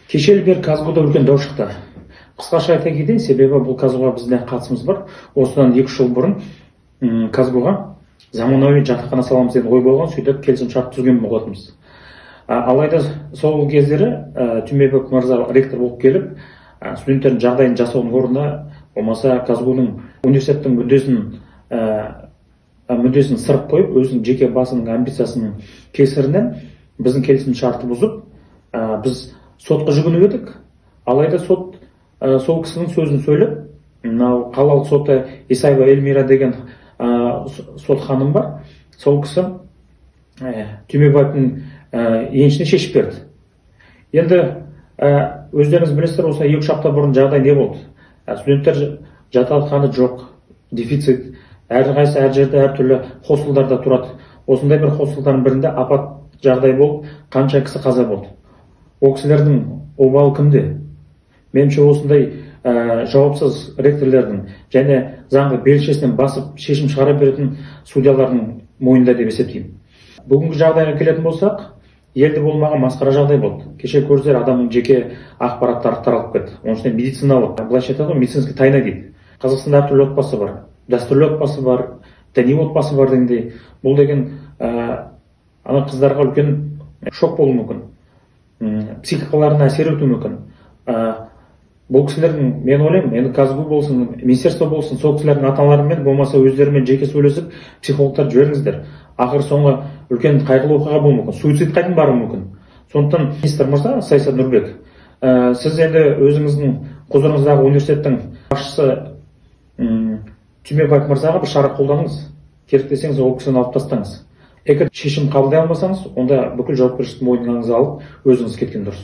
Кешелі бері Казгуда үлкен дау шықты. Қысқаша айта кетейін, себебі бұл Казгуға біздің қатысымыз бар. Осыдан 2 жыл бұрын Казгуға заманауи жатақхана саламыз деген ой болған, сөйтіп келісімшарт түзген болатынбыз. Алайда сол кездері Түймебек мырза ректор болып келіп, студенттердің жағдайын жасаудың орнына, болмаса Казгудың университеттің мүддесін сырып қойып, өзінің жеке басының амбициясының кесірінен біздің келісімшартты бұзып, біз сотқа жүгініп едік. Алайда сот сол кісінің сөзін сөйлеп, қалалық сотта Исаева Эльмира деген сот ханым бар. Сол кісі Түймебектің еншісіне шешіп берді. Енді өздеріңіз білесіздер, осы 2 апта бұрын жағдай не болды? Студенттер жатақхана жоқ, дефицит, әрқайсысы әр жерде әртүрлі хостелдарда тұрады. Осындай бір хостелдардың бірінде апат жағдай болып, қанша кісі қаза болды. Ол кісілердің обалы кімде? Меніңше осындай жауапсыз ректорлердің және заңғы белшесінен басып шешім шығара беретін судьялардың мойнында деп есептеймін. Бүгінгі жағдайға келетін болсақ, елде болмаған масқара жағдай болды. Кеше көрдіңіздер, адамның жеке ақпараттары таралып кетті. Оның ішінде медициналық, былайша айтады ғой, медицинский тайна дейді. Қазақстанда әртүрлі отбасы бар, дәстүрлі отбасы бар, діни отбасы бар дегендей. Бұл деген ана қыздарға үлкен шок болуы мүмкін, психикаларына әсер етуі мүмкін. Бұл кісілердің, мен ойлаймын, енді Казгу болсын, министерство болсын, сол кісілердің ата-аналарымен, болмаса өздерімен жеке сөйлесіп, психологтар жіберіңіздер. Ақыр соңғы үлкен қайғылы оқиға болуы мүмкін, суицидқа дейін баруы мүмкін. Сондықтан министр мырза Саясат Нұрбек, сіз енді өзіңіздің құзырыңыздағы университеттің басшысы Түймебек мырзаға бір шара қолданыңыз. Керек десеңіз, ол кісіні алып тастаңыз. Егер шешім қабылдай алмасаңыз, онда бүкіл жауапкершілікті мойныңызға алып, өзіңіз кеткен дұрыс.